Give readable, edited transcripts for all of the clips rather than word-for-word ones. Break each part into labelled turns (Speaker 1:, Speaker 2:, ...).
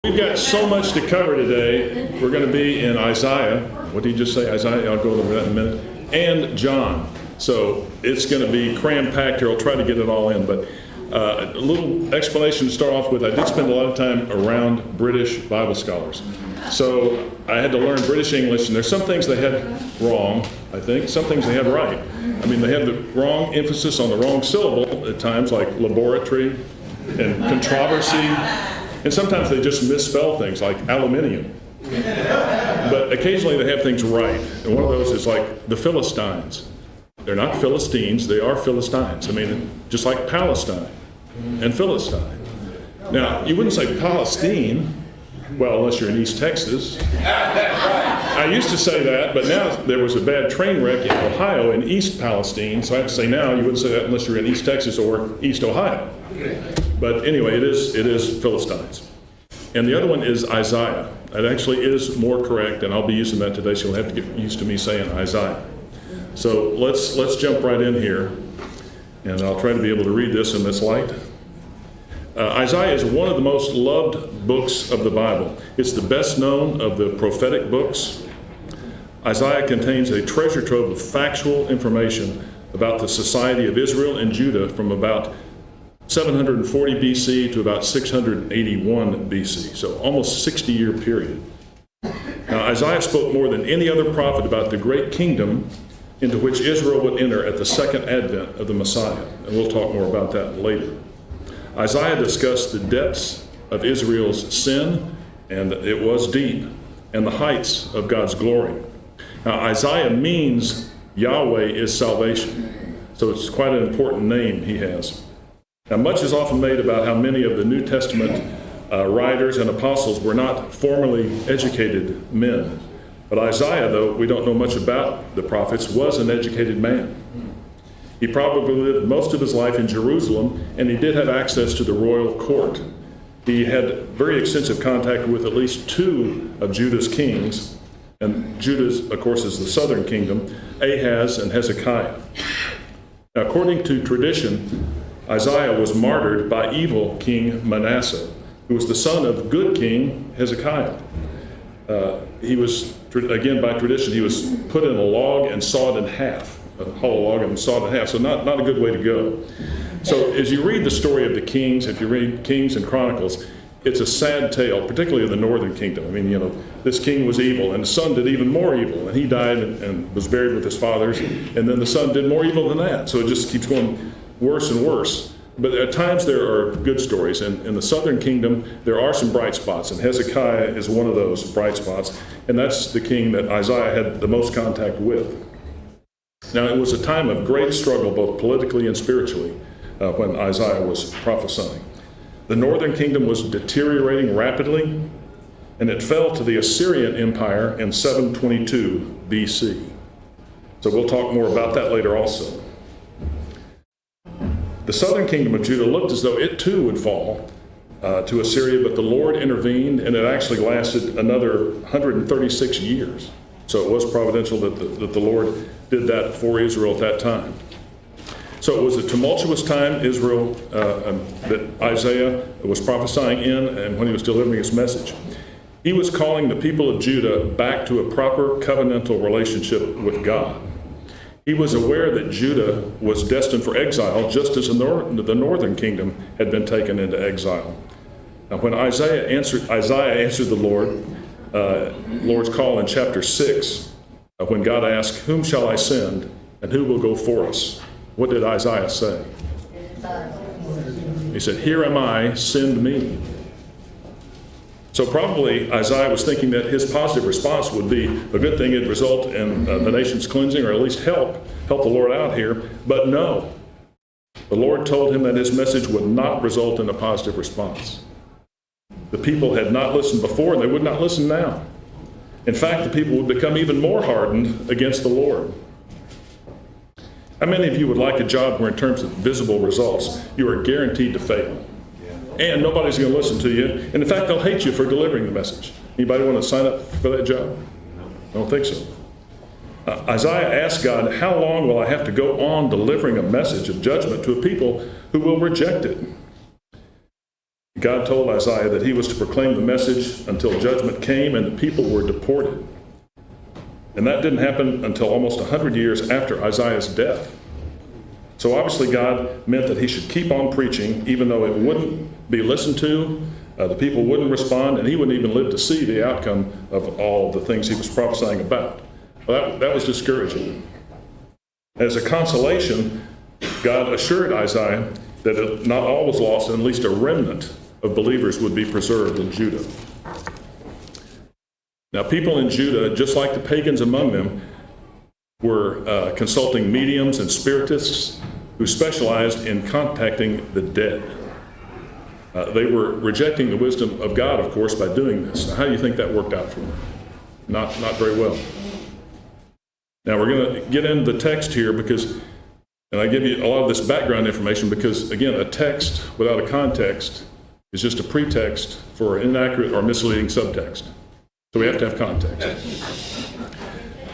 Speaker 1: We've got so much to cover today. We're going to be in Isaiah. What did you just say? Isaiah? I'll go over that in a minute. And John. So it's going to be cram-packed here. I'll try to get it all in. But a little explanation to start off with. I did spend a lot of time around British Bible scholars. So I had to learn British English, and there's some things they had wrong, I think. Some things they had right. I mean, they had the wrong emphasis on the wrong syllable at times, like laboratory and controversy. And sometimes they just misspell things like aluminium. But occasionally they have things right. And one of those is like the Philistines. They're not Philistines, they are Philistines. I mean, just like Palestine and Philistine. Now, you wouldn't say Palestine, well, unless you're in East Texas. I used to say that, but now there was a bad train wreck in Ohio in East Palestine, so I have to say now you wouldn't say that unless you're in East Texas or East Ohio. But anyway, it is Philistines. And the other one is Isaiah. It actually is more correct, and I'll be using that today, so you'll have to get used to me saying Isaiah. So let's jump right in here, and I'll try to be able to read this in this light. Isaiah is one of the most loved books of the Bible. It's the best known of the prophetic books. Isaiah contains a treasure trove of factual information about the society of Israel and Judah from about 740 BC to about 681 BC, so almost 60-year period. Now, Isaiah spoke more than any other prophet about the great kingdom into which Israel would enter at the second advent of the Messiah, and we'll talk more about that later. Isaiah discussed the depths of Israel's sin, and it was deep, and the heights of God's glory. Now, Isaiah means Yahweh is salvation, so it's quite an important name he has. Now, much is often made about how many of the New Testament writers and apostles were not formally educated men. But Isaiah, though we don't know much about the prophets, was an educated man. He probably lived most of his life in Jerusalem, and he did have access to the royal court. He had very extensive contact with at least two of Judah's kings, and Judah, of course, is the southern kingdom, Ahaz and Hezekiah. Now, according to tradition, Isaiah was martyred by evil King Manasseh, who was the son of good King Hezekiah. He was, again, by tradition, he was put in a log and sawed in half, a hollow log and sawed in half, so not a good way to go. So as you read the story of the kings, if you read Kings and Chronicles, it's a sad tale, particularly of the northern kingdom. I mean, this king was evil, and the son did even more evil, and he died and was buried with his fathers, and then the son did more evil than that. So it just keeps going worse and worse. But at times there are good stories. And in the southern kingdom, there are some bright spots, and Hezekiah is one of those bright spots, and that's the king that Isaiah had the most contact with. Now, it was a time of great struggle, both politically and spiritually, when Isaiah was prophesying. The northern kingdom was deteriorating rapidly, and it fell to the Assyrian Empire in 722 BC. So we'll talk more about that later also. The southern kingdom of Judah looked as though it too would fall to Assyria, but the Lord intervened, and it actually lasted another 136 years. So it was providential that the Lord did that for Israel at that time. So it was a tumultuous time, Israel, that Isaiah was prophesying in and when he was delivering his message. He was calling the people of Judah back to a proper covenantal relationship with God. He was aware that Judah was destined for exile, just as the northern kingdom had been taken into exile. Now, when Isaiah answered the Lord's call in chapter 6, when God asked, "Whom shall I send, and who will go for us?" What did Isaiah say? He said, "Here am I, send me." So probably Isaiah was thinking that his positive response would be a good thing. It'd result in the nation's cleansing, or at least help the Lord out here. But no, the Lord told him that his message would not result in a positive response. The people had not listened before, and they would not listen now. In fact, the people would become even more hardened against the Lord. How many of you would like a job where, in terms of visible results, you are guaranteed to fail? And nobody's going to listen to you. And in fact, they'll hate you for delivering the message. Anybody want to sign up for that job? I don't think so. Isaiah asked God, "How long will I have to go on delivering a message of judgment to a people who will reject it?" God told Isaiah that he was to proclaim the message until judgment came and the people were deported. And that didn't happen until almost 100 years after Isaiah's death. So obviously God meant that he should keep on preaching, even though it wouldn't be listened to, the people wouldn't respond, and he wouldn't even live to see the outcome of all the things he was prophesying about. Well, that was discouraging. As a consolation, God assured Isaiah that not all was lost, and at least a remnant of believers would be preserved in Judah. Now, people in Judah, just like the pagans among them, were consulting mediums and spiritists who specialized in contacting the dead. They were rejecting the wisdom of God, of course, by doing this. Now, how do you think that worked out for them? Not very well. Now, we're going to get into the text here because, and I give you a lot of this background information because, again, a text without a context is just a pretext for an inaccurate or misleading subtext. So we have to have context.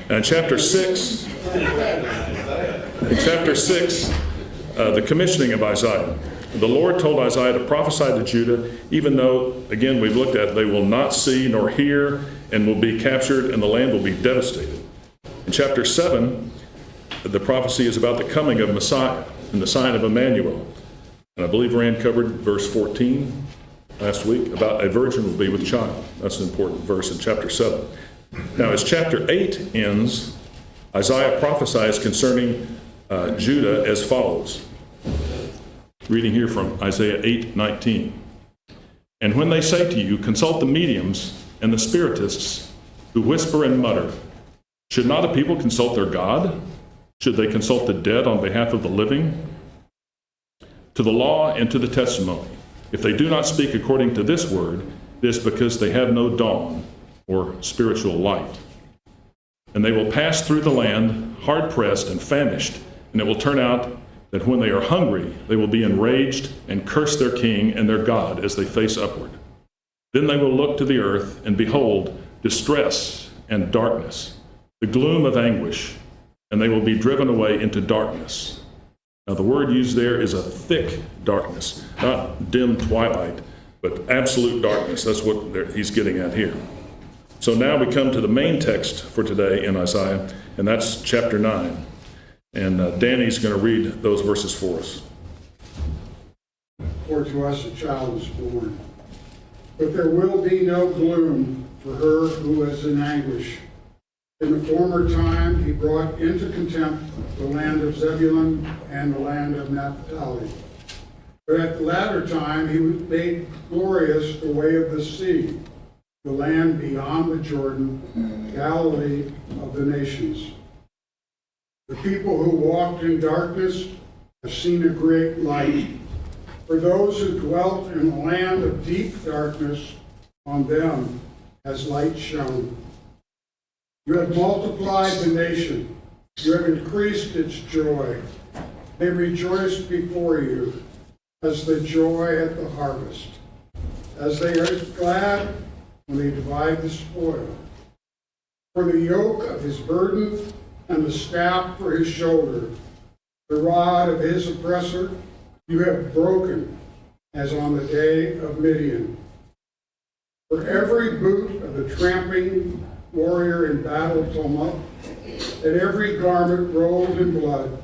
Speaker 1: And in chapter 6, the commissioning of Isaiah. The Lord told Isaiah to prophesy to Judah, even though, again, we've looked at, they will not see nor hear and will be captured and the land will be devastated. In chapter 7, the prophecy is about the coming of Messiah and the sign of Emmanuel. And I believe Rand covered verse 14 last week, about a virgin will be with child. That's an important verse in chapter 7. Now, as chapter 8 ends, Isaiah prophesies concerning Judah as follows. Reading here from Isaiah 8:19. And when they say to you, consult the mediums and the spiritists who whisper and mutter, should not a people consult their God? Should they consult the dead on behalf of the living? To the law and to the testimony. If they do not speak according to this word, it is because they have no dawn or spiritual light. And they will pass through the land, hard-pressed and famished, and it will turn out that when they are hungry, they will be enraged and curse their king and their God as they face upward. Then they will look to the earth, and behold, distress and darkness, the gloom of anguish, and they will be driven away into darkness. Now, the word used there is a thick darkness, not dim twilight, but absolute darkness. That's what he's getting at here. So now we come to the main text for today in Isaiah, and that's chapter 9. And Danny's going to read those verses for us.
Speaker 2: For to us a child is born, but there will be no gloom for her who is in anguish. In the former time he brought into contempt the land of Zebulun and the land of Naphtali. But at the latter time he made glorious the way of the sea, the land beyond the Jordan, Galilee of the nations. The people who walked in darkness have seen a great light. For those who dwelt in a land of deep darkness, on them has light shone. You have multiplied the nation. You have increased its joy. They rejoice before you as the joy at the harvest, as they are glad when they divide the spoil. For the yoke of his burden and the staff for his shoulder, the rod of his oppressor, you have broken, as on the day of Midian. For every boot of the tramping warrior in battle tumult, and every garment rolled in blood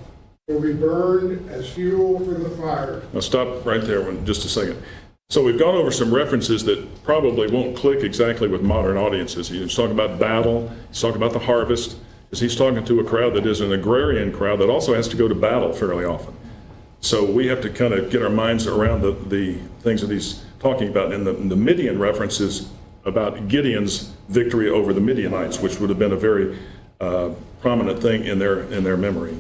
Speaker 2: will be burned as fuel for the fire.
Speaker 1: Now stop right there just a second. So we've gone over some references that probably won't click exactly with modern audiences. He's talking about battle, he's talking about the harvest, because he's talking to a crowd that is an agrarian crowd that also has to go to battle fairly often. So we have to kind of get our minds around the things that he's talking about. And the Midian reference is about Gideon's victory over the Midianites, which would have been a very prominent thing in their memory.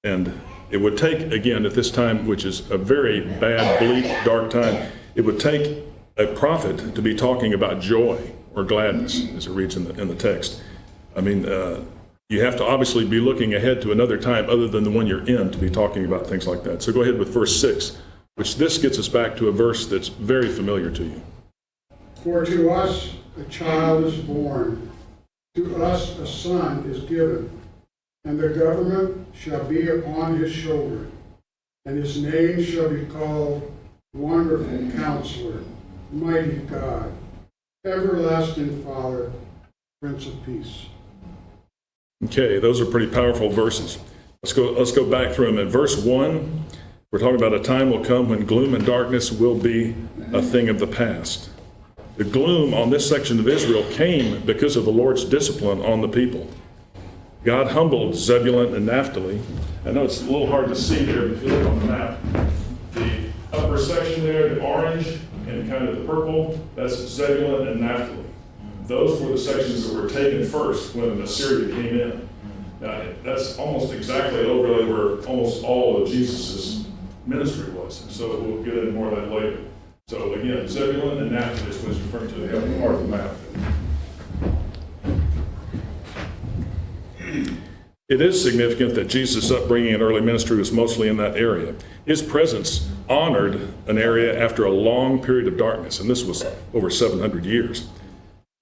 Speaker 1: And it would take, again, at this time, which is a very bad, bleak, dark time, it would take a prophet to be talking about joy or gladness, as it reads in the text. I mean, you have to obviously be looking ahead to another time other than the one you're in to be talking about things like that. So go ahead with verse 6, which this gets us back to a verse that's very familiar to you.
Speaker 2: For to us a child is born, to us a son is given, and the government shall be upon his shoulder, and his name shall be called Wonderful Counselor, Mighty God, Everlasting Father, Prince of Peace.
Speaker 1: Okay, those are pretty powerful verses. Let's go back through them. In verse 1, we're talking about a time will come when gloom and darkness will be a thing of the past. The gloom on this section of Israel came because of the Lord's discipline on the people. God humbled Zebulun and Naphtali. I know it's a little hard to see there if you look on the map. The upper section there, the orange and kind of the purple, that's Zebulun and Naphtali. Those were the sections that were taken first when Assyria came in. Now, that's almost exactly overlay where almost all of Jesus' ministry was. So we'll get into more of that later. So again, Zebulun and Naphtali is what it's referring to the upper part of the map. It is significant that Jesus' upbringing and early ministry was mostly in that area. His presence honored an area after a long period of darkness, and this was over 700 years.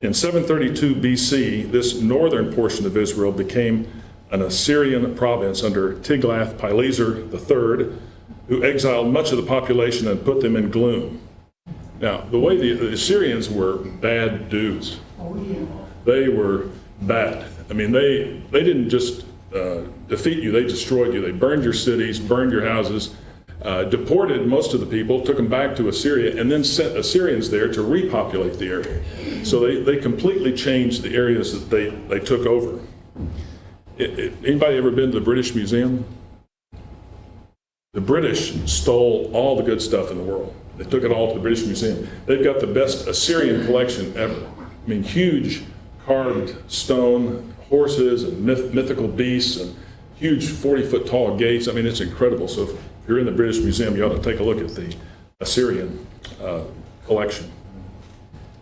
Speaker 1: In 732 BC, this northern portion of Israel became an Assyrian province under Tiglath-Pileser III, who exiled much of the population and put them in gloom. Now, the way the Assyrians were bad dudes. They were bad. I mean, they didn't just defeat you, they destroyed you. They burned your cities, burned your houses, deported most of the people, took them back to Assyria, and then sent Assyrians there to repopulate the area. So they completely changed the areas that they took over. Anybody ever been to the British Museum? The British stole all the good stuff in the world. They took it all to the British Museum. They've got the best Assyrian collection ever. I mean, huge carved stone horses and mythical beasts and huge 40-foot tall gates. I mean, it's incredible. So if you're in the British Museum, you ought to take a look at the Assyrian collection.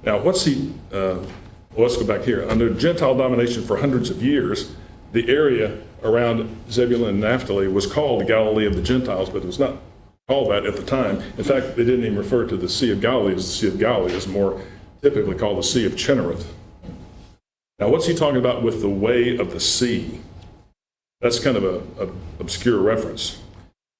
Speaker 1: Now, let's go back here. Under Gentile domination for hundreds of years, the area around Zebulun and Naphtali was called the Galilee of the Gentiles, but it was not called that at the time. In fact, they didn't even refer to the Sea of Galilee as the Sea of Galilee. It's more typically called the Sea of Chinnereth. Now, what's he talking about with the way of the sea? That's kind of an obscure reference.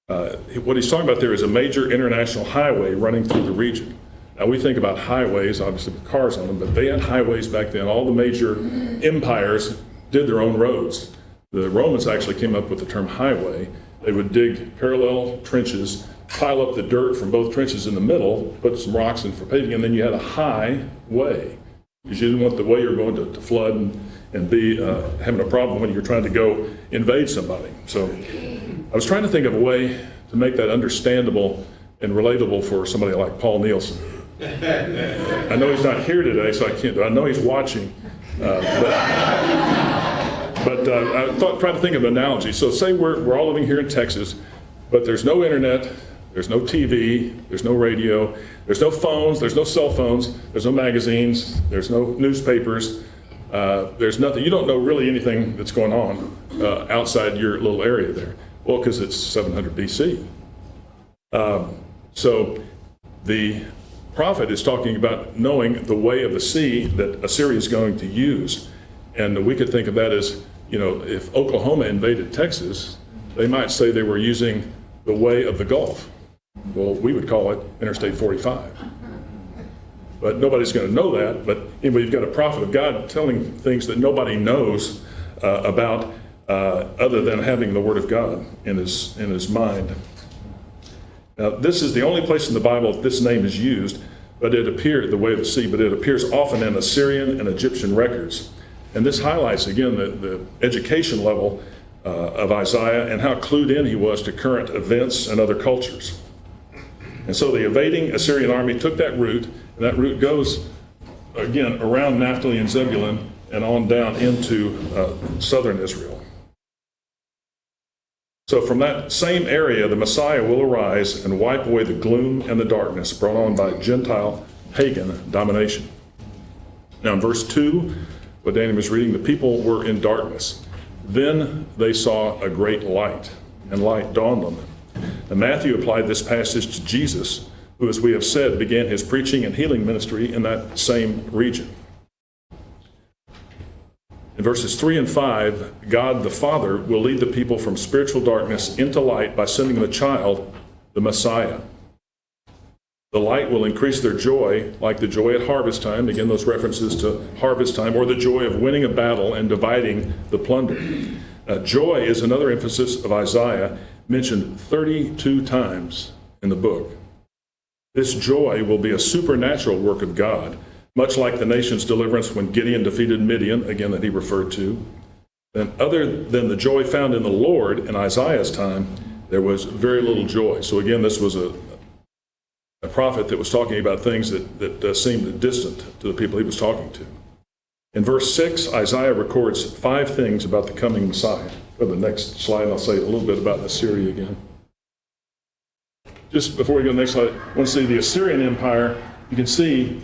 Speaker 1: What he's talking about there is a major international highway running through the region. Now, we think about highways, obviously with cars on them, but they had highways back then. All the major empires did their own roads. The Romans actually came up with the term highway. They would dig parallel trenches, pile up the dirt from both trenches in the middle, put some rocks in for paving, and then you had a highway. Because you didn't want the way you're going to flood and be having a problem when you're trying to go invade somebody. So I was trying to think of a way to make that understandable and relatable for somebody like Paul Nielsen. I know he's not here today, so I can't. I know he's watching. But I tried to think of an analogy. So say we're all living here in Texas, but there's no internet, there's no TV, there's no radio, there's no phones, there's no cell phones, there's no magazines, there's no newspapers, there's nothing. You don't know really anything that's going on outside your little area there. Well, because it's 700 BC. So the prophet is talking about knowing the way of the sea that Assyria is going to use. And we could think of that as, if Oklahoma invaded Texas, they might say they were using the way of the Gulf. Well, we would call it Interstate 45. But nobody's going to know that. But anyway, you've got a prophet of God telling things that nobody knows about other than having the Word of God in his mind. Now, this is the only place in the Bible that this name is used, but it appeared, the way of the sea, but it appears often in Assyrian and Egyptian records. And this highlights, again, the education level of Isaiah and how clued in he was to current events and other cultures. And so the invading Assyrian army took that route, and that route goes, again, around Naphtali and Zebulun and on down into southern Israel. So from that same area, the Messiah will arise and wipe away the gloom and the darkness brought on by Gentile pagan domination. Now in verse 2, what Daniel was reading, the people were in darkness. Then they saw a great light, and light dawned on them. And Matthew applied this passage to Jesus, who, as we have said, began his preaching and healing ministry in that same region. In verses 3 and 5, God the Father will lead the people from spiritual darkness into light by sending the child, the Messiah. The light will increase their joy, like the joy at harvest time. Again, those references to harvest time, or the joy of winning a battle and dividing the plunder. Joy is another emphasis of Isaiah, mentioned 32 times in the book. This joy will be a supernatural work of God, much like the nation's deliverance when Gideon defeated Midian, again that he referred to. And other than the joy found in the Lord in Isaiah's time, there was very little joy. So again, this was a prophet that was talking about things that seemed distant to the people he was talking to. In verse 6, Isaiah records 5 things about the coming Messiah. Go to the next slide, I'll say a little bit about Assyria again. Just before we go to the next slide, I want to see the Assyrian Empire. You can see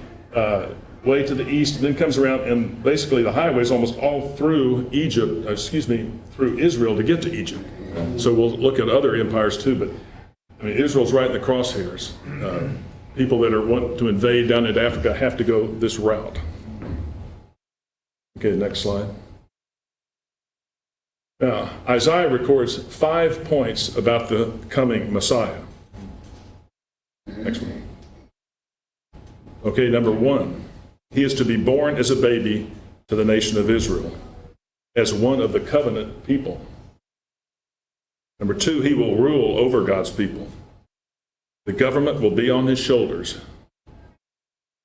Speaker 1: way to the east, then comes around, and basically the highway is almost all through through Israel to get to Egypt. So we'll look at other empires too, but I mean, Israel's right in the crosshairs. People that want to invade down into Africa have to go this route. Okay, next slide. Now, Isaiah records 5 points about the coming Messiah. Next one. Okay, number 1. He is to be born as a baby to the nation of Israel, as one of the covenant people. Number 2, he will rule over God's people. The government will be on his shoulders,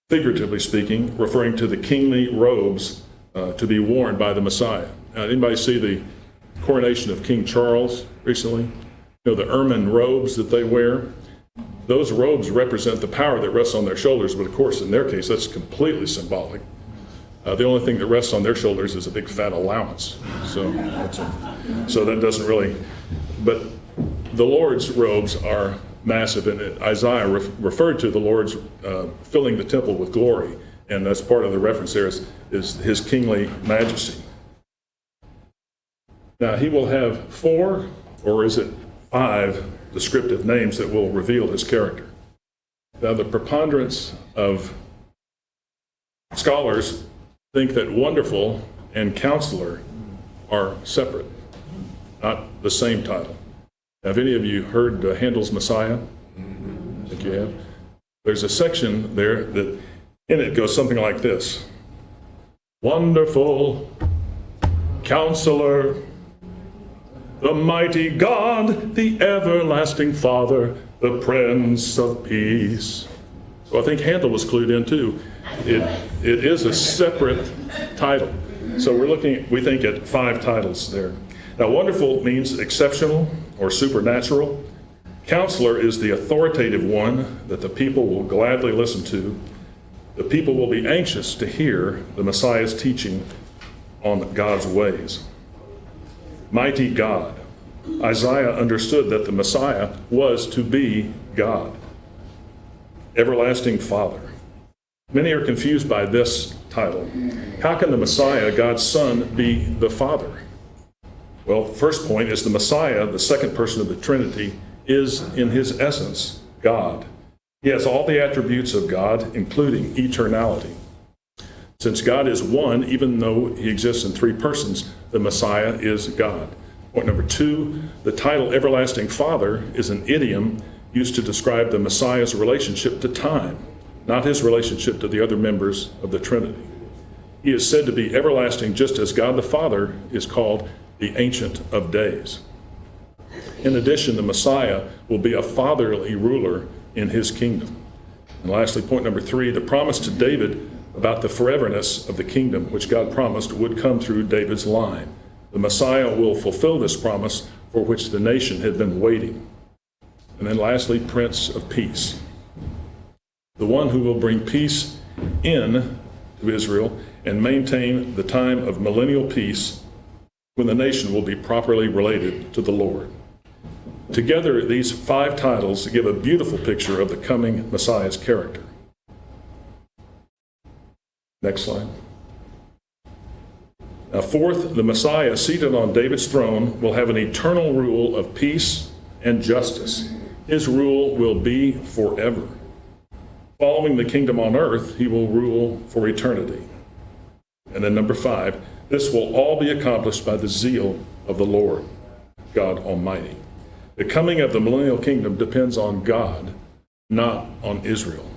Speaker 1: figuratively speaking, referring to the kingly robes to be worn by the Messiah. Anybody see the coronation of King Charles recently? You know, the ermine robes that they wear? Those robes represent the power that rests on their shoulders, but of course, in their case, that's completely symbolic. The only thing that rests on their shoulders is a big fat allowance. So that doesn't really, but the Lord's robes are massive, and Isaiah referred to the Lord's filling the temple with glory, and that's part of the reference there is his kingly majesty. Now, he will have 4, or is it 5, descriptive names that will reveal his character. Now, the preponderance of scholars think that wonderful and counselor are separate, not the same title. Now, have any of you heard Handel's Messiah? I think you have. There's a section there that in it goes something like this. Wonderful Counselor, the mighty God, the everlasting Father, the Prince of Peace. So I think Handel was clued in too. It is a separate title. So we think at 5 titles there. Now, wonderful means exceptional or supernatural. Counselor is the authoritative one that the people will gladly listen to. The people will be anxious to hear the Messiah's teaching on God's ways. Mighty God. Isaiah understood that the Messiah was to be God. Everlasting Father. Many are confused by this title. How can the Messiah, God's Son, be the Father? Well, first point is the Messiah, the second person of the Trinity, is in his essence God. He has all the attributes of God, including eternality. Since God is one, even though he exists in 3 persons, the Messiah is God. Point number 2, the title Everlasting Father is an idiom used to describe the Messiah's relationship to time, not his relationship to the other members of the Trinity. He is said to be everlasting just as God the Father is called the Ancient of Days. In addition, the Messiah will be a fatherly ruler in his kingdom. And lastly, point number 3, the promise to David about the foreverness of the kingdom, which God promised would come through David's line. The Messiah will fulfill this promise for which the nation had been waiting. And then lastly, Prince of Peace. The one who will bring peace in to Israel and maintain the time of millennial peace when the nation will be properly related to the Lord. Together, these 5 titles give a beautiful picture of the coming Messiah's character. Next slide. Now, 4th, the Messiah seated on David's throne will have an eternal rule of peace and justice. His rule will be forever. Following the kingdom on earth, he will rule for eternity. And then number 5, this will all be accomplished by the zeal of the Lord, God Almighty. The coming of the millennial kingdom depends on God, not on Israel.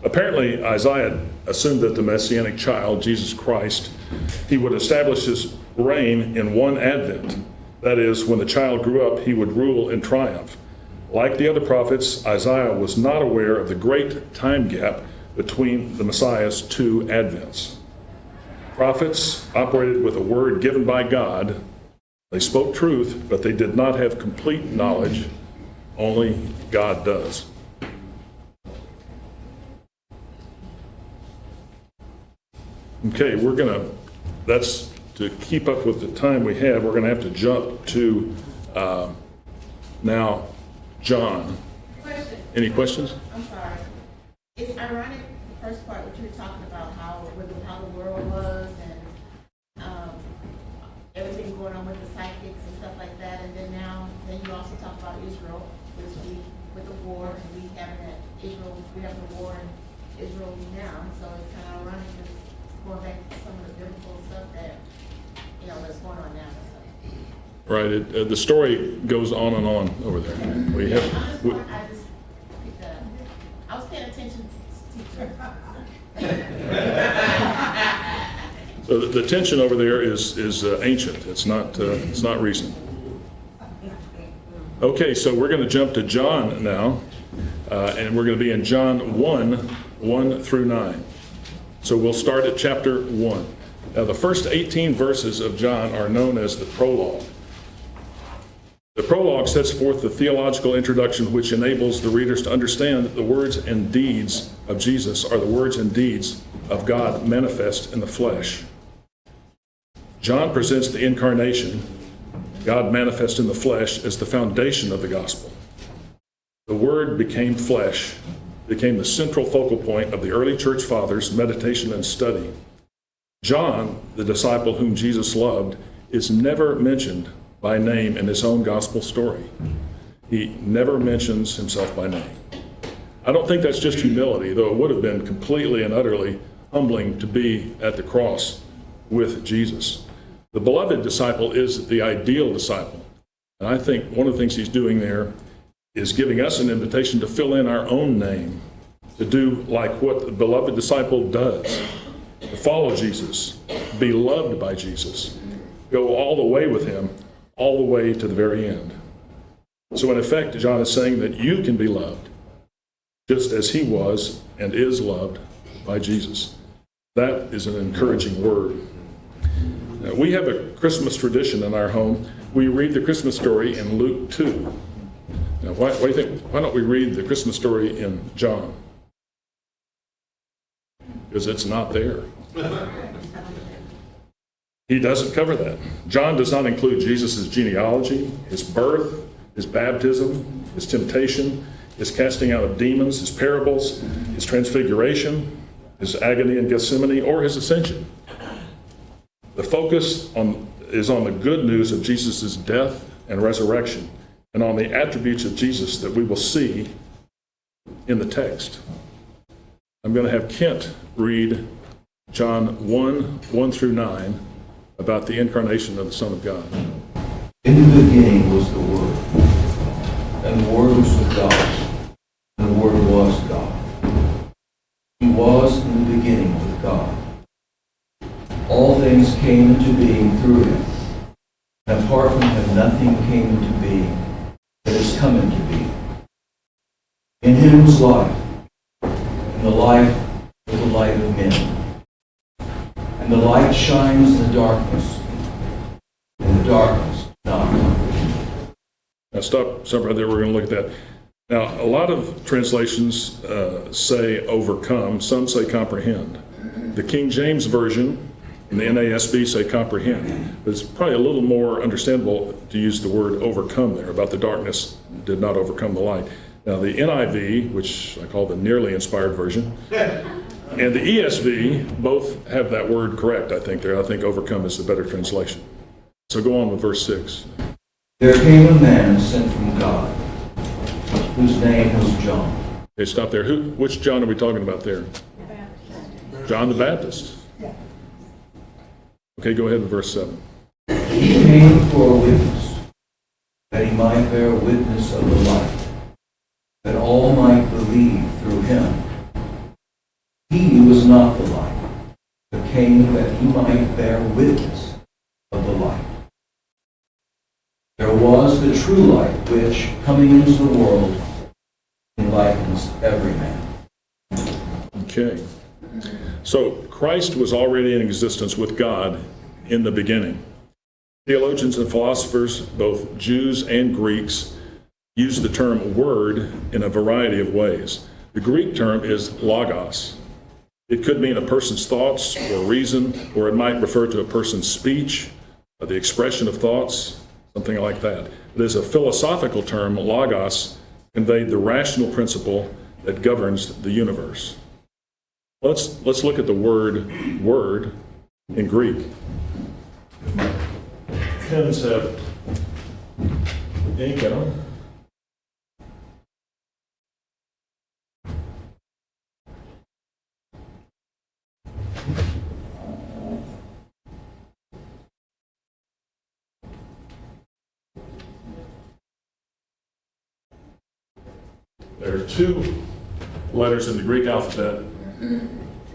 Speaker 1: Apparently, Isaiah assumed that the Messianic child, Jesus Christ, he would establish his reign in one advent. That is, when the child grew up, he would rule in triumph. Like the other prophets, Isaiah was not aware of the great time gap between the Messiah's two advents. Prophets operated with a word given by God. They spoke truth, but they did not have complete knowledge. Only God does. Okay, that's to keep up with the time we have, we're going to have to jump to now John.
Speaker 3: Question.
Speaker 1: Any questions?
Speaker 3: I'm sorry. It's ironic, the first part, what you were talking about, how the world was and everything going on with the psychics and stuff like that, and then you also talk about Israel, with the war, and we have the war in Israel now, so it's kind of ironic just going back to some of the biblical stuff that, that's going on now.
Speaker 1: Right, the story goes on and on over there.
Speaker 3: I just picked that up. I was paying attention to teacher.
Speaker 1: So the tension over there is ancient. It's not recent. Okay, so we're going to jump to John now, and we're going to be in John 1 through 9. So we'll start at chapter 1. Now, the first 18 verses of John are known as the prologue. The prologue sets forth the theological introduction which enables the readers to understand that the words and deeds of Jesus are the words and deeds of God manifest in the flesh. John presents the incarnation, God manifest in the flesh, as the foundation of the gospel. The Word became flesh, became the central focal point of the early church fathers' meditation and study. John, the disciple whom Jesus loved, is never mentioned by name in his own gospel story. He never mentions himself by name. I don't think that's just humility, though it would have been completely and utterly humbling to be at the cross with Jesus. The beloved disciple is the ideal disciple. And I think one of the things he's doing there is giving us an invitation to fill in our own name, to do like what the beloved disciple does, to follow Jesus, be loved by Jesus, go all the way with him, all the way to the very end. So in effect, John is saying that you can be loved just as he was and is loved by Jesus. That is an encouraging word. Now, we have a Christmas tradition in our home. We read the Christmas story in Luke 2. Now, what do you think? Why don't we read the Christmas story in John? Because it's not there. He doesn't cover that. John does not include Jesus' genealogy, his birth, his baptism, his temptation, his casting out of demons, his parables, his transfiguration, his agony in Gethsemane, or his ascension. The focus is on the good news of Jesus' death and resurrection, and on the attributes of Jesus that we will see in the text. I'm going to have Kent read John 1 through 9, about the incarnation of the Son of God.
Speaker 4: In the beginning was the Word, and the Word was with God, and the Word was God. He was in the beginning with God. All things came into being through him, and apart from him nothing came into being that has come into being. In him was life, and the life was the light of men. And the light shines in the darkness, and the darkness not comprehend.
Speaker 1: Now stop right there, we're going to look at that. Now, a lot of translations say overcome, some say comprehend. The King James Version and the NASB say comprehend, but it's probably a little more understandable to use the word overcome there, about the darkness did not overcome the light. Now, the NIV, which I call the nearly inspired version, and the ESV both have that word correct, I think there. I think overcome is the better translation. So go on with verse 6.
Speaker 4: There came a man sent from God, whose name was John.
Speaker 1: Okay, stop there. Which John are we talking about there? John the Baptist. Okay, go ahead with verse 7.
Speaker 4: He came for a witness, that he might bear witness of the light, that all might believe through him. He was not the light, but came that he might bear witness of the light. There was the true light, which, coming into the world, enlightens every man.
Speaker 1: Okay. So Christ was already in existence with God in the beginning. Theologians and philosophers, both Jews and Greeks, use the term word in a variety of ways. The Greek term is logos. It could mean a person's thoughts or reason, or it might refer to a person's speech, or the expression of thoughts, something like that. But as a philosophical term, logos conveyed the rational principle that governs the universe. Let's look at the word in Greek. Pens have ink in them. There are two letters in the Greek alphabet.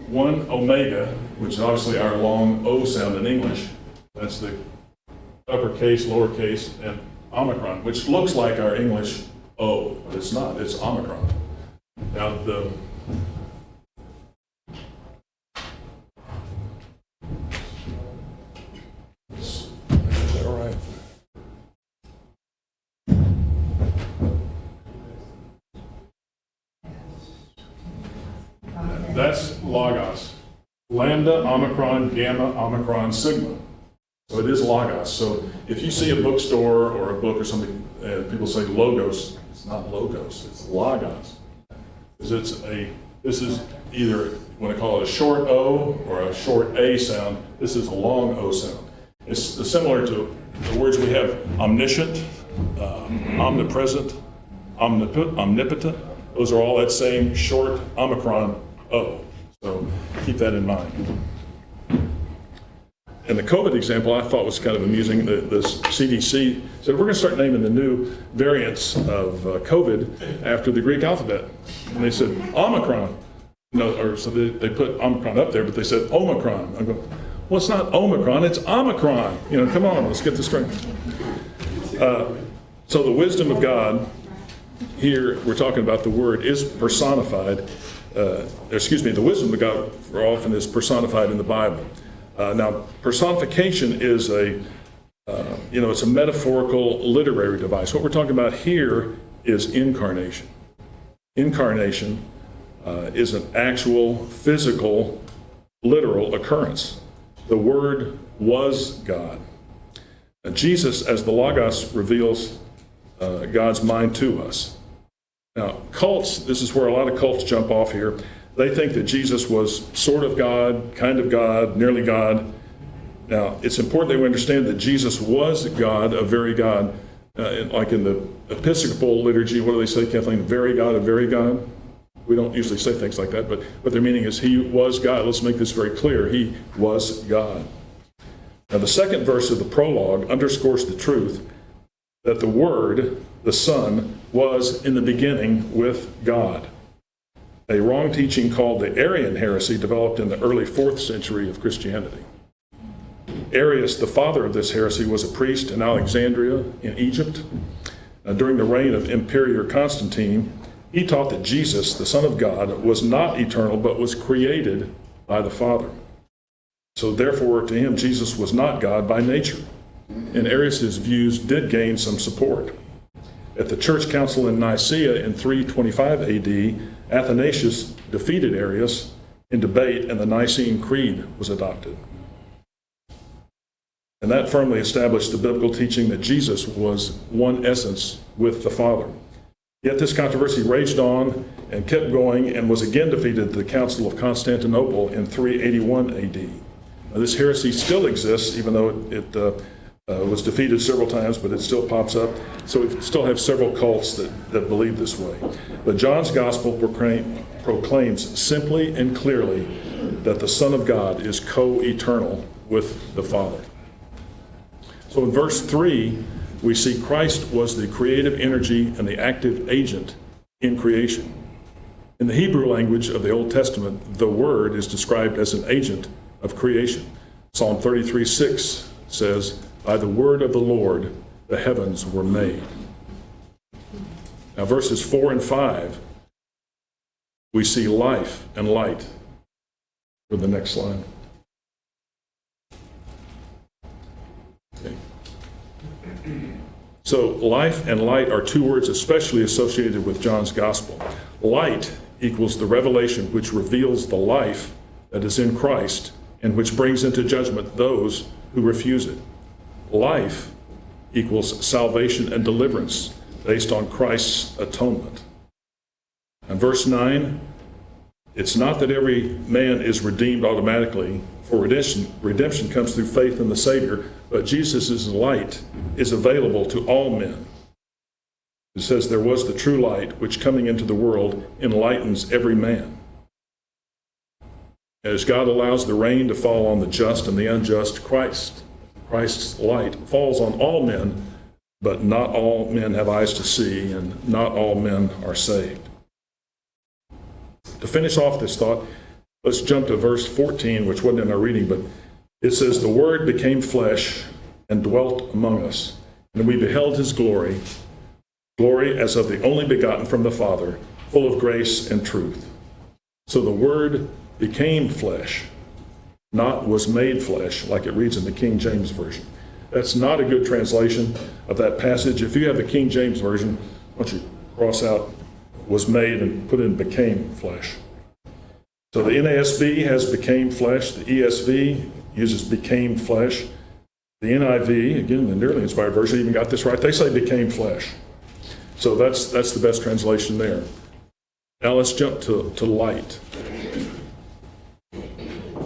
Speaker 1: One, omega, which is obviously our long O sound in English. That's the uppercase, lowercase, and omicron, which looks like our English O, but it's not. It's omicron. Now, is that all right? That's logos. Lambda, omicron, gamma, omicron, sigma. So it is logos. So if you see a bookstore or a book or something, people say logos, it's not logos, it's logos. Because this is either, you want to call it a short O or a short A sound. This is a long O sound. It's similar to the words we have: omniscient, omnipresent, omnipotent. Those are all that same short omicron O. So keep that in mind. And the COVID example I thought was kind of amusing. The CDC said, we're going to start naming the new variants of COVID after the Greek alphabet. And they said, Omicron. So they put Omicron up there, but they said Omicron. I go, well, it's not Omicron, it's Omicron. Come on, let's get this straight. So the wisdom of God, here we're talking about the Word, is personified. The wisdom of God often is personified in the Bible. Now, personification is it's a metaphorical literary device. What we're talking about here is incarnation. Incarnation is an actual, physical, literal occurrence. The Word was God. Jesus, as the Logos, reveals God's mind to us. Now, cults, this is where a lot of cults jump off here. They think that Jesus was sort of God, kind of God, nearly God. Now, it's important that we understand that Jesus was God, a very God. Like in the Episcopal liturgy, what do they say, Kathleen? Very God, a very God? We don't usually say things like that, but what their meaning is he was God. Let's make this very clear. He was God. Now, the second verse of the prologue underscores the truth that the Word, the Son, was in the beginning with God. A wrong teaching called the Arian heresy developed in the early 4th century of Christianity. Arius, the father of this heresy, was a priest in Alexandria in Egypt. During the reign of Emperor Constantine, he taught that Jesus, the Son of God, was not eternal but was created by the Father. So therefore, to him, Jesus was not God by nature. And Arius' views did gain some support. At the church council in Nicaea in 325 AD, Athanasius defeated Arius in debate, and the Nicene Creed was adopted. And that firmly established the biblical teaching that Jesus was one essence with the Father. Yet this controversy raged on and kept going and was again defeated at the Council of Constantinople in 381 AD. Now, this heresy still exists, even though it was defeated several times, but it still pops up. So we still have several cults that believe this way. But John's gospel proclaims simply and clearly that the Son of God is co-eternal with the Father. So in verse 3, we see Christ was the creative energy and the active agent in creation. In the Hebrew language of the Old Testament, the Word is described as an agent of creation. Psalm 33:6 says, "By the word of the Lord, the heavens were made." Now, verses 4 and 5, we see life and light. For the next slide. Okay. So, life and light are two words especially associated with John's gospel. Light equals the revelation which reveals the life that is in Christ and which brings into judgment those who refuse it. Life equals salvation and deliverance based on Christ's atonement. And verse 9, it's not that every man is redeemed automatically, for redemption comes through faith in the Savior, but Jesus' light is available to all men. It says, there was the true light, which coming into the world enlightens every man. As God allows the rain to fall on the just and the unjust, Christ's light falls on all men, but not all men have eyes to see, and not all men are saved. To finish off this thought, let's jump to verse 14, which wasn't in our reading, but it says, the Word became flesh and dwelt among us, and we beheld his glory, glory as of the only begotten from the Father, full of grace and truth. So the Word became flesh, not was made flesh, like it reads in the King James Version. That's not a good translation of that passage. If you have the King James Version, why don't you cross out was made and put in became flesh. So the NASB has became flesh. The ESV uses became flesh. The NIV, again, the nearly inspired version, even got this right. They say became flesh. So that's the best translation there. Now let's jump to light.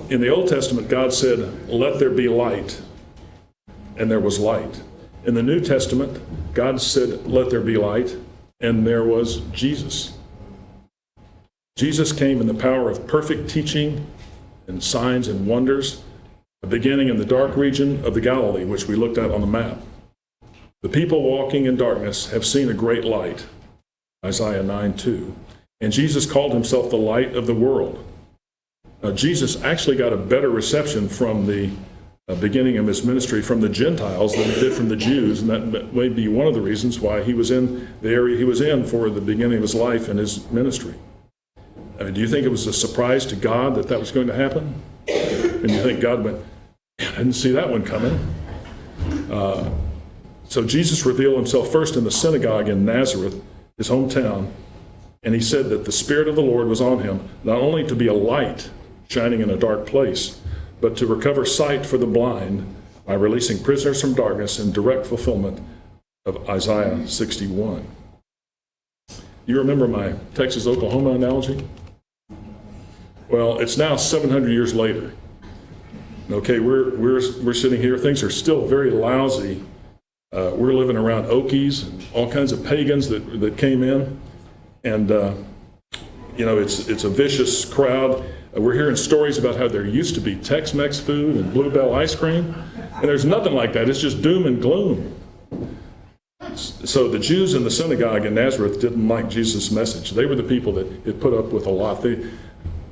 Speaker 1: In the Old Testament, God said, let there be light, and there was light. In the New Testament, God said, let there be light, and there was Jesus. Jesus came in the power of perfect teaching and signs and wonders, beginning in the dark region of the Galilee, which we looked at on the map. The people walking in darkness have seen a great light, Isaiah 9:2. And Jesus called himself the light of the world. Now, Jesus actually got a better reception from the beginning of his ministry from the Gentiles than he did from the Jews, and that may be one of the reasons why he was in the area he was in for the beginning of his life and his ministry. I mean, do you think it was a surprise to God that was going to happen? And you think God went, I didn't see that one coming. So Jesus revealed himself first in the synagogue in Nazareth, his hometown, and he said that the Spirit of the Lord was on him, not only to be a light shining in a dark place, but to recover sight for the blind by releasing prisoners from darkness in direct fulfillment of Isaiah 61. You remember my Texas-Oklahoma analogy? Well, it's now 700 years later. Okay, we're sitting here. Things are still very lousy. We're living around Okies and all kinds of pagans that came in, and it's a vicious crowd. We're hearing stories about how there used to be Tex-Mex food and Bluebell ice cream, and there's nothing like that. It's just doom and gloom. So the Jews in the synagogue in Nazareth didn't like Jesus' message. They were the people that had put up with a lot. They,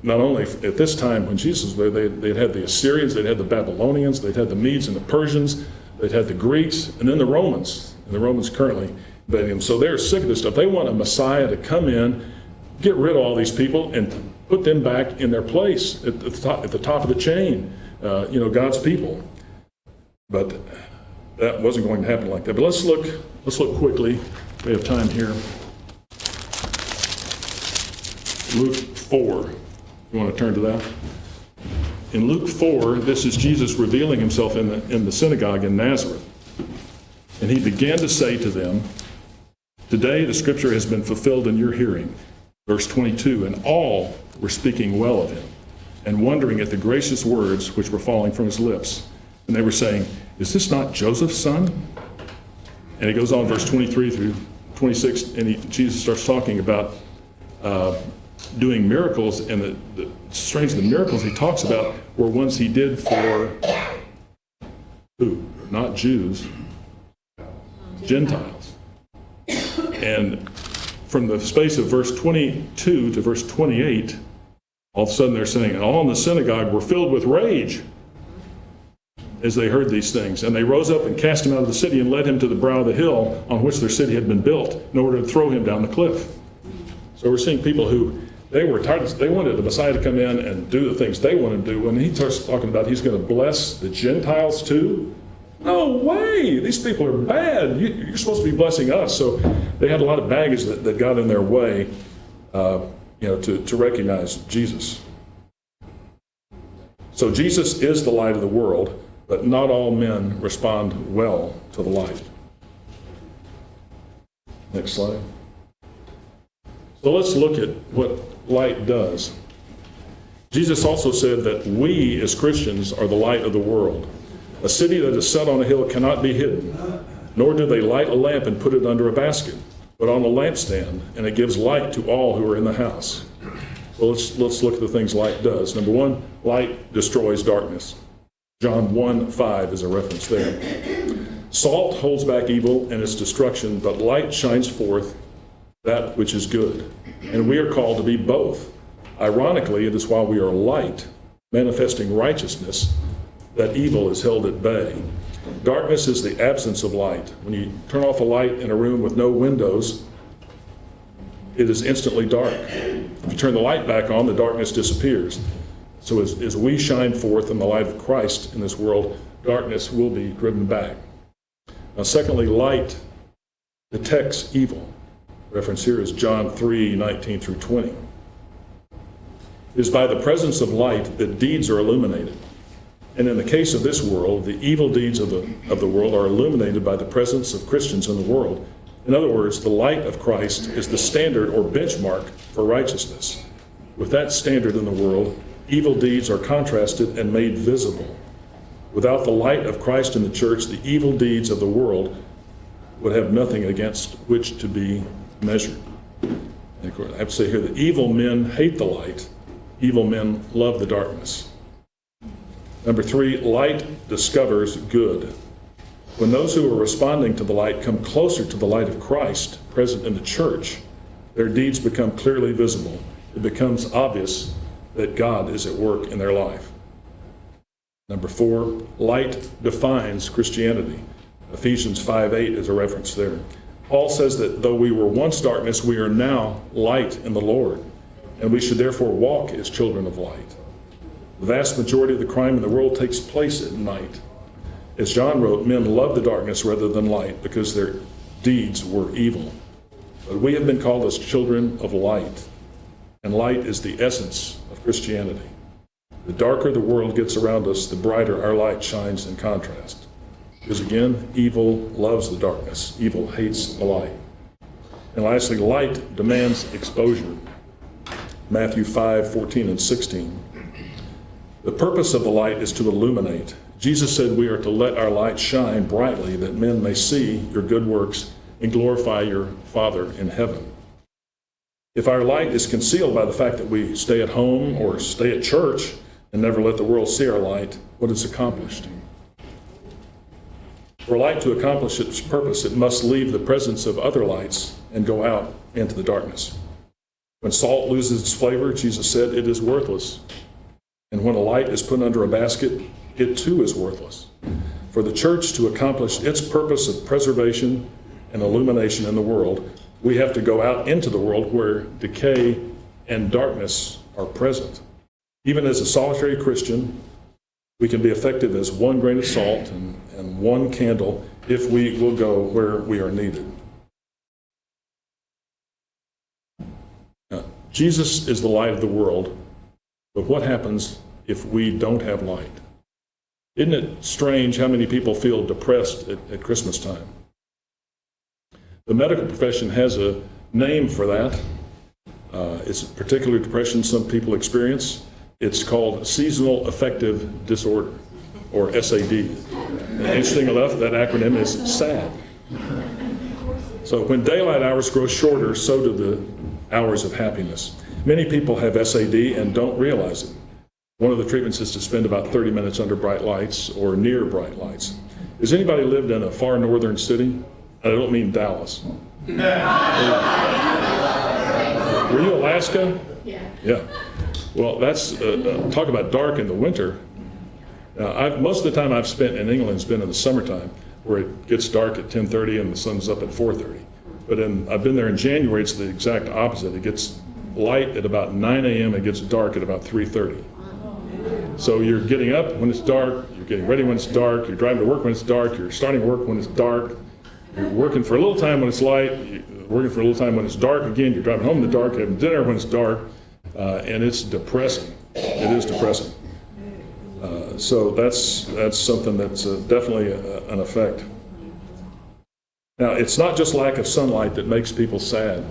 Speaker 1: not only at this time when Jesus was there, they'd had the Assyrians, they'd had the Babylonians, they'd had the Medes and the Persians, they'd had the Greeks, and then the Romans. And the Romans currently invading them. So they're sick of this stuff. They want a Messiah to come in, get rid of all these people, and put them back in their place at the top of the chain, God's people. But that wasn't going to happen like that. But let's look quickly. We have time here. Luke 4. You want to turn to that? In Luke 4, this is Jesus revealing himself in the synagogue in Nazareth. And he began to say to them, today the scripture has been fulfilled in your hearing. Verse 22, and all were speaking well of him and wondering at the gracious words which were falling from his lips. And they were saying, is this not Joseph's son? And he goes on, verse 23 through 26, and Jesus starts talking about doing miracles, and the miracles he talks about were ones he did for who? Not Jews, Gentiles. And from the space of verse 22 to verse 28, all of a sudden they're saying, and all in the synagogue were filled with rage as they heard these things. And they rose up and cast him out of the city and led him to the brow of the hill on which their city had been built in order to throw him down the cliff. So we're seeing people who, they were tired, they wanted the Messiah to come in and do the things they wanted to do. When he starts talking about he's going to bless the Gentiles too, no way, these people are bad. You're supposed to be blessing us. So they had a lot of baggage that got in their way to recognize Jesus. So Jesus is the light of the world, but not all men respond well to the light. Next slide. So let's look at what light does. Jesus also said that we as Christians are the light of the world. A city that is set on a hill cannot be hidden, nor do they light a lamp and put it under a basket, but on a lampstand, and it gives light to all who are in the house. So let's look at the things light does. Number one, light destroys darkness. John 1:5 is a reference there. Salt holds back evil and its destruction, but light shines forth that which is good. And we are called to be both. Ironically, it is while we are light, manifesting righteousness, that evil is held at bay. Darkness is the absence of light. When you turn off a light in a room with no windows, it is instantly dark. If you turn the light back on, the darkness disappears. So as we shine forth in the light of Christ in this world, darkness will be driven back. Now, secondly, light detects evil. Reference here is John 3:19 through 20. It is by the presence of light that deeds are illuminated. And in the case of this world, the evil deeds of the world are illuminated by the presence of Christians in the world. In other words, the light of Christ is the standard or benchmark for righteousness. With that standard in the world, evil deeds are contrasted and made visible. Without the light of Christ in the church, the evil deeds of the world would have nothing against which to be measured. And of course, I have to say here that evil men hate the light. Evil men love the darkness. Number three, light discovers good. When those who are responding to the light come closer to the light of Christ present in the church, their deeds become clearly visible. It becomes obvious that God is at work in their life. Number four, light defines Christianity. Ephesians 5:8 is a reference there. Paul says that though we were once darkness, we are now light in the Lord, and we should therefore walk as children of light. The vast majority of the crime in the world takes place at night. As John wrote, men love the darkness rather than light because their deeds were evil. But we have been called as children of light, and light is the essence of Christianity. The darker the world gets around us, the brighter our light shines in contrast. Because again, evil loves the darkness. Evil hates the light. And lastly, light demands exposure. Matthew 5:14 and 16. The purpose of the light is to illuminate. Jesus said we are to let our light shine brightly that men may see your good works and glorify your Father in heaven. If our light is concealed by the fact that we stay at home or stay at church and never let the world see our light, what is accomplished? For light to accomplish its purpose, it must leave the presence of other lights and go out into the darkness. When salt loses its flavor, Jesus said, it is worthless. And when a light is put under a basket, it too is worthless. For the church to accomplish its purpose of preservation and illumination in the world, we have to go out into the world where decay and darkness are present. Even as a solitary Christian, we can be effective as one grain of salt and one candle if we will go where we are needed. Now, Jesus is the light of the world, but what happens if we don't have light? Isn't it strange how many people feel depressed at Christmas time? The medical profession has a name for that. It's a particular depression some people experience. It's called seasonal affective disorder, or SAD. And interesting enough, that acronym is SAD. So when daylight hours grow shorter, so do the hours of happiness. Many people have SAD and don't realize it. One of the treatments is to spend about 30 minutes under bright lights or near bright lights. Has anybody lived in a far northern city? I don't mean Dallas. Were you Alaska?
Speaker 3: Yeah.
Speaker 1: Yeah. Well, that's, talk about dark in the winter. Most of the time I've spent in England has been in the summertime, where it gets dark at 10:30 and the sun's up at 4:30. But I've been there in January, it's the exact opposite. It gets light at about 9 a.m. and it gets dark at about 3:30. So you're getting up when it's dark, you're getting ready when it's dark, you're driving to work when it's dark, you're starting work when it's dark, you're working for a little time when it's light, you're working for a little time when it's dark again, you're driving home in the dark, having dinner when it's dark, and it's depressing. It is depressing. So that's something that's definitely an effect. Now, it's not just lack of sunlight that makes people sad.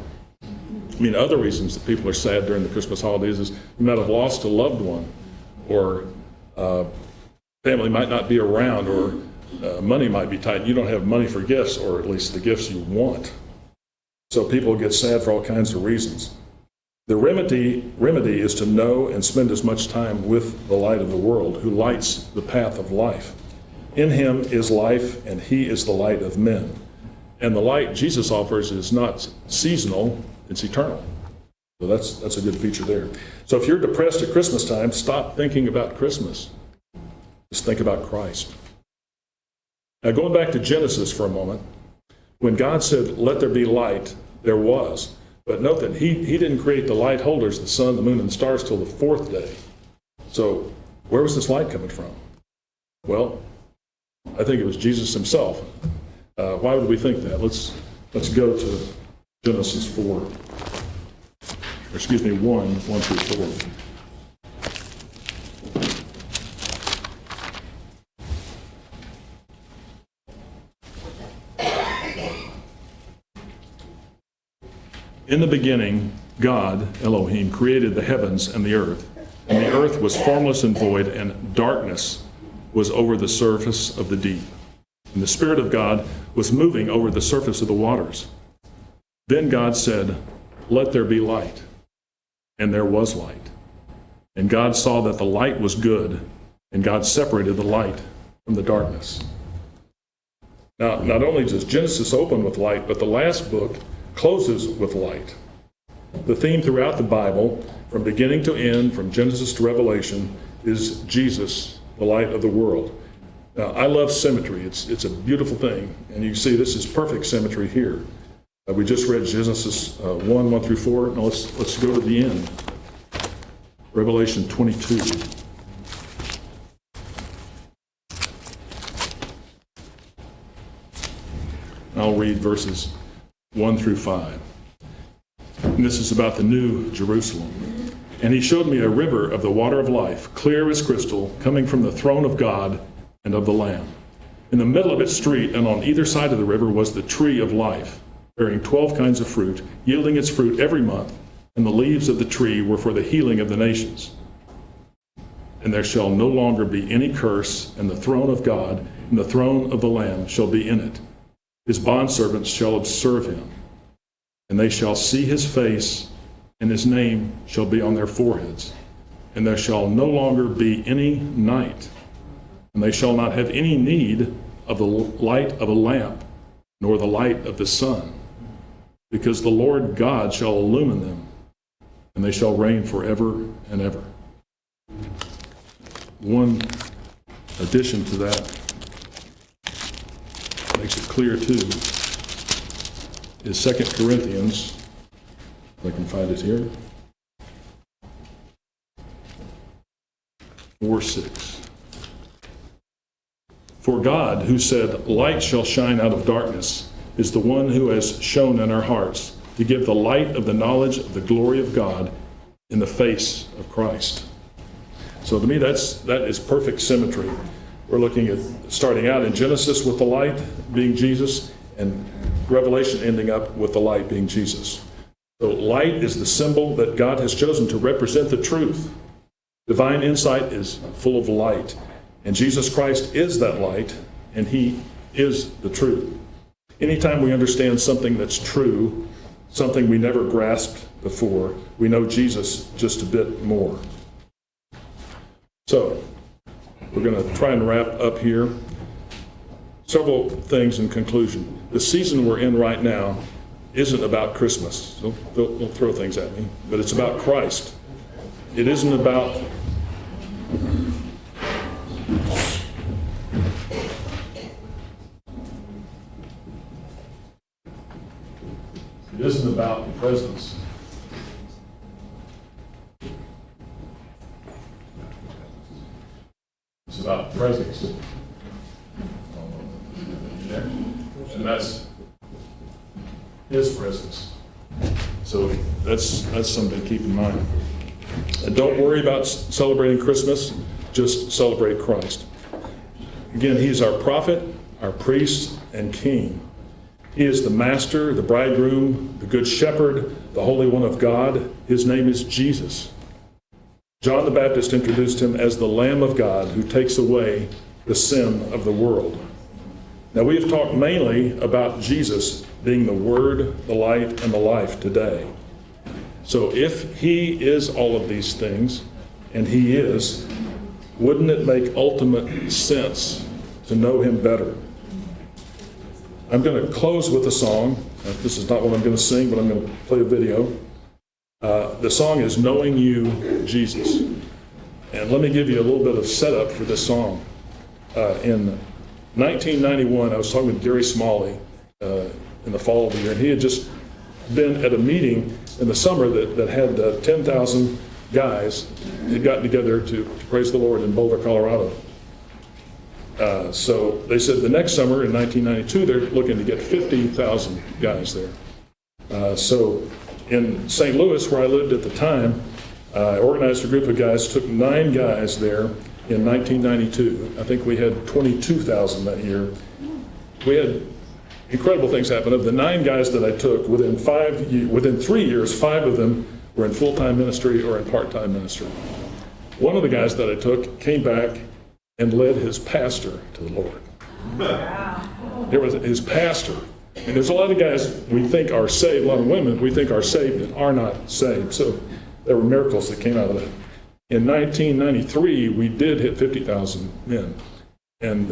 Speaker 1: I mean, other reasons that people are sad during the Christmas holidays is you might have lost a loved one, or family might not be around, or money might be tight. You don't have money for gifts, or at least the gifts you want. So people get sad for all kinds of reasons. The remedy is to know and spend as much time with the light of the world, who lights the path of life. In him is life, and he is the light of men. And the light Jesus offers is not seasonal, it's eternal. So that's a good feature there. So if you're depressed at Christmas time, stop thinking about Christmas. Just think about Christ. Now, going back to Genesis for a moment, when God said, "Let there be light," there was. But note that he didn't create the light holders, the sun, the moon, and the stars, till the fourth day. So where was this light coming from? Well, I think it was Jesus himself. Why would we think that? Let's go to Genesis 1 through 4. In the beginning, God, Elohim, created the heavens and the earth was formless and void, and darkness was over the surface of the deep. And the Spirit of God was moving over the surface of the waters. Then God said, "Let there be light." And there was light. And God saw that the light was good, and God separated the light from the darkness. Now, not only does Genesis open with light, but the last book closes with light. The theme throughout the Bible, from beginning to end, from Genesis to Revelation, is Jesus, the light of the world. Now, I love symmetry. It's a beautiful thing, and you see this is perfect symmetry here. We just read Genesis 1 through 4. Now let's go to the end. Revelation 22. I'll read verses 1 through 5. And this is about the new Jerusalem. "And he showed me a river of the water of life, clear as crystal, coming from the throne of God and of the Lamb. In the middle of its street and on either side of the river was the tree of life, bearing 12 kinds of fruit, yielding its fruit every month, and the leaves of the tree were for the healing of the nations. And there shall no longer be any curse, and the throne of God and the throne of the Lamb shall be in it. His bondservants shall observe him, and they shall see his face, and his name shall be on their foreheads. And there shall no longer be any night, and they shall not have any need of the light of a lamp, nor the light of the sun, because the Lord God shall illumine them, and they shall reign forever and ever." One addition to that makes it clear too is 2 Corinthians, if I can find it here, 4:6. "For God, who said, 'Light shall shine out of darkness,' is the one who has shone in our hearts to give the light of the knowledge of the glory of God in the face of Christ." So to me, that is perfect symmetry. We're looking at starting out in Genesis with the light being Jesus, and Revelation ending up with the light being Jesus. So light is the symbol that God has chosen to represent the truth. Divine insight is full of light, and Jesus Christ is that light, and he is the truth. Anytime we understand something that's true, something we never grasped before, we know Jesus just a bit more. So, we're going to try and wrap up here. Several things in conclusion. The season we're in right now isn't about Christmas. Don't throw things at me, but it's about Christ. It isn't about presents. It's about presence. And that's His presence. So that's something to keep in mind. And don't worry about celebrating Christmas, just celebrate Christ. Again, He's our prophet, our priest, and king. He is the master, the bridegroom, the good shepherd, the Holy One of God. His name is Jesus. John the Baptist introduced Him as the Lamb of God who takes away the sin of the world. Now, we have talked mainly about Jesus being the Word, the light, and the life today. So if He is all of these things, and He is, wouldn't it make ultimate sense to know Him better? I'm going to close with a song. This is not what I'm going to sing, but I'm going to play a video. The song is Knowing You, Jesus. And let me give you a little bit of setup for this song. In 1991, I was talking with Gary Smalley in the fall of the year, and he had just been at a meeting in the summer that had 10,000 guys had gotten together to praise the Lord in Boulder, Colorado. So they said the next summer in 1992, they're looking to get 50,000 guys there. So in St. Louis, where I lived at the time, I organized a group of guys, took 9 guys there in 1992. I think we had 22,000 that year. We had incredible things happen. Of the 9 guys that I took, within 3 years, 5 of them were in full-time ministry or in part-time ministry. One of the guys that I took came back and led his pastor to the Lord. There was his pastor. And there's a lot of guys we think are saved, a lot of women we think are saved and are not saved. So there were miracles that came out of that. In 1993, we did hit 50,000 men. And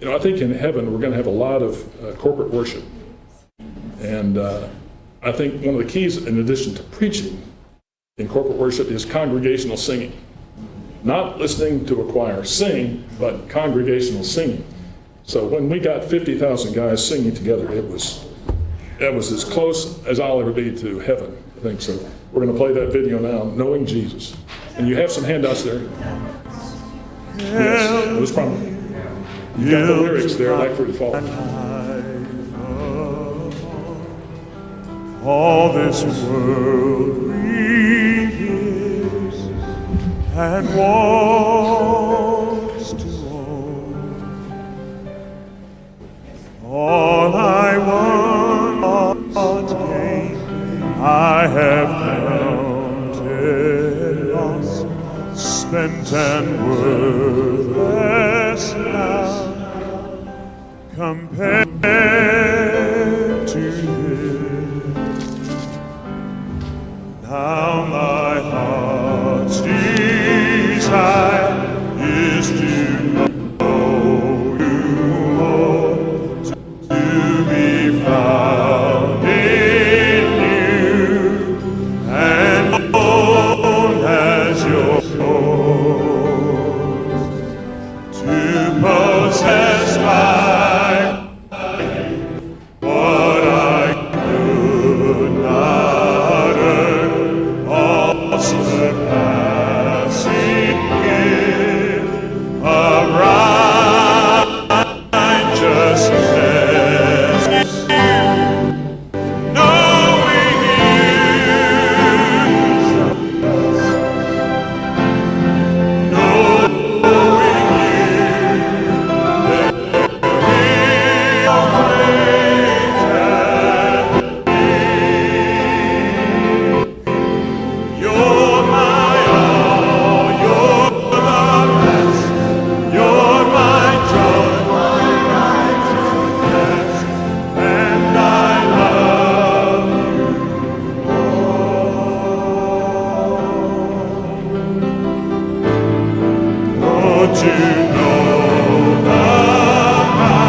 Speaker 1: I think in heaven we're going to have a lot of corporate worship. And I think one of the keys, in addition to preaching in corporate worship, is congregational singing. Not listening to a choir sing, but congregational singing. So when we got 50,000 guys singing together, that was as close as I'll ever be to heaven, I think. So we're going to play that video now, Knowing Jesus. And you have some handouts there. Yes, it was promised. You've got the lyrics there, like for it to fall.
Speaker 5: All this world reveals and wants to own. All I want gain, I have counted loss, spent and worthless now, compared to this. Now my heart's desire is to know you more, to be found in you, and known as your own, to possess by what I could not earn, all surpassing gift of righteousness, knowing you, knowing you're my all, you're the best, you're my joy, my righteousness, and I love you more. Oh, to know the power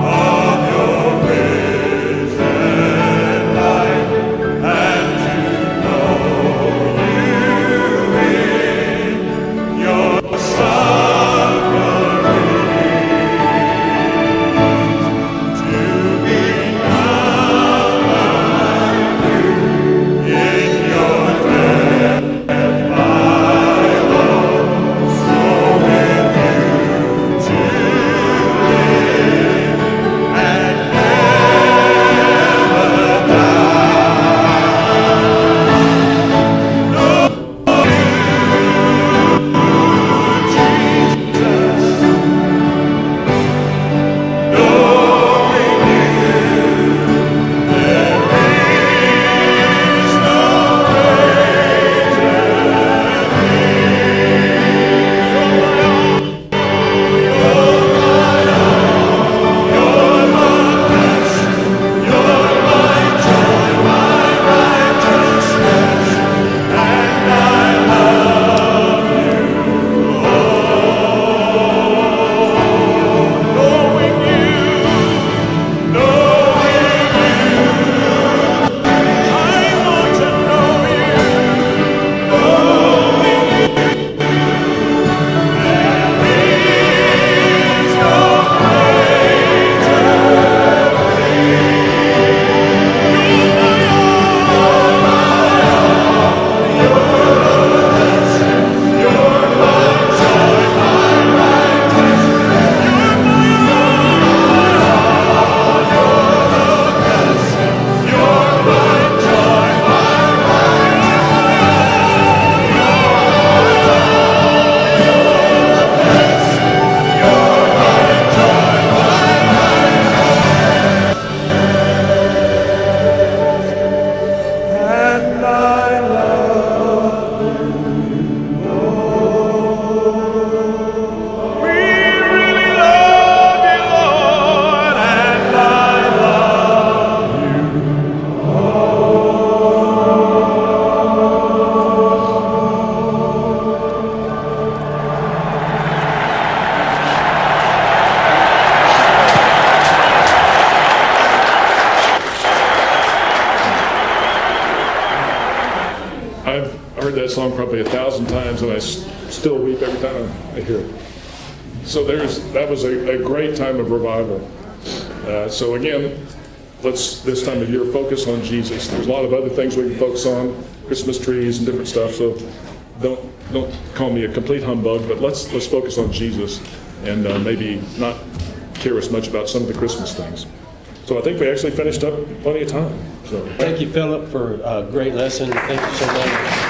Speaker 5: of your riches
Speaker 1: song probably 1,000 times, and I still weep every time I hear it. So that was a great time of revival. So again, let's, this time of year, focus on Jesus. There's a lot of other things we can focus on, Christmas trees and different stuff, so don't call me a complete humbug, but let's focus on Jesus and maybe not care as much about some of the Christmas things. So I think we actually finished up plenty of time. So
Speaker 6: Thank you, Philip, for a great lesson. Thank you so much.